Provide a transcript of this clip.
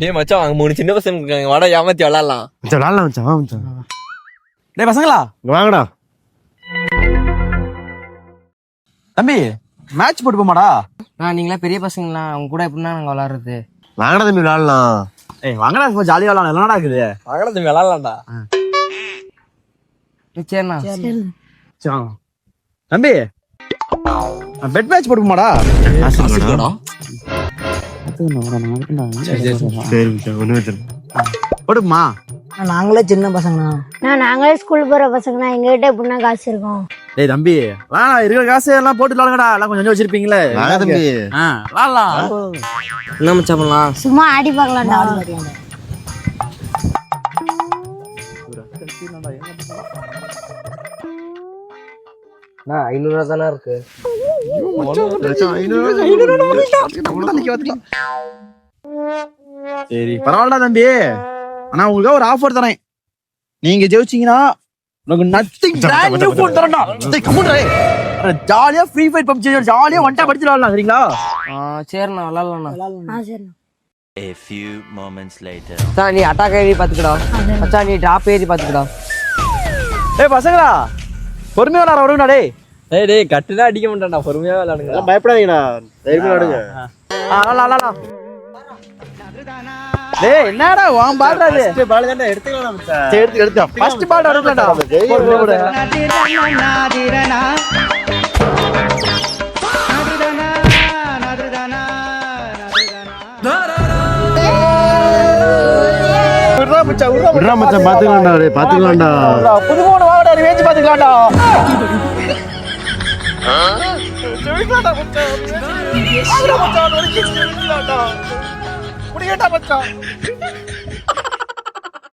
ஏய் மச்சான் அங்க 3 சின்ன பசங்க இருக்காங்க, வாடா ஏமாத்தி விளையாடலாம். மச்சான் விளாடலாம் மச்சான், வா மச்சான். டேய் பசங்களா இங்க வாங்கடா. தம்பி மேட்ச் போட்டு போமாடா. நீங்களா பெரிய பசங்களா, அவங்க கூட எப்படின்னா நாங்க விளாடுறது. வாங்கடா தம்பி விளாடலாம். ஏய் வாங்கடா சும்மா ஜாலியா விளாடலாம். என்னடா இருக்குது? வாங்கடா தம்பி விளையாடலாம்டா. சரிண்ணா. சரி தம்பி பெட் மேட்ச் போட்டு போமாடா. ஆசிக்கடா. சரி மச்சான், ஒண்ணு வச்சிரு. போட்டுமா. நாங்களே சின்ன பசங்கண்ணா. நாங்களே ஸ்கூல் போற பசங்கண்ணா, எங்ககிட்ட எப்படின்னா காசு இருக்கும். டேய் தம்பி வேணா, இருக்கிற காசு எல்லாம் போட்டு விளாடுங்கடா. எல்லாம் கொஞ்சம் கொஞ்சம் வச்சிருப்பீங்களே. வாங்க தம்பி. விளாடலாம். என்ன மச்சான் பண்ணலாம்? சும்மா ஆடி பார்க்கலாம்டா. அண்ணா 500 தானே இருக்கு. சரி பரவாயில்லடா தம்பி. ஆனா உங்களுக்கு ஒரு ஆஃபர் தரேன். நீங்க ஜெயிச்சீங்கன்னா உங்களுக்கு நத்திங் பிராண்ட் நியூ போன் தரேன்டா. டேய் கம்முடா. ஜாலியா ஃப்ரீ ஃபயர் பப்ஜி ஜாலியா ஒன்டா படிச்சு விளையாடலாம். சரிங்களா? சரிண்ணா விளாட்லாம்ண்ணா. சரிண்ணா. A few moments later. மச்சான் நீ அட்டாக் ஏறி பாத்துக்கடா. மச்சான் நீ டிராப் ஏறி பாத்துக்கடா. டேய் பசங்களா பொறுமையா விளையாட வருங்கடா. டேய் டேய் டேய் கட்டுனா அடிக்க மாட்டான்டா, பொறுமையா விளையாடுங்க. பயப்படாதீங்கடா, தைரியமா விளாடுங்க. விளாடலாம். டேய் என்னடா வாம் பாடுறாரு. ஃபர்ஸ்ட் பால் தான்டா எடுத்துக்கலாம் மச்சான். சரி எடுத்து ஃபர்ஸ்ட் பால் எடுக்கலாம்டா. விட்றா மச்சான், பாத்துக்கலாம்டா. டேய் பாத்துக்கலாம்டா. புது போன் வாங்கடா, வேச்சு பாத்துக்கலாம்டா. முடியட்டா மச்சான்.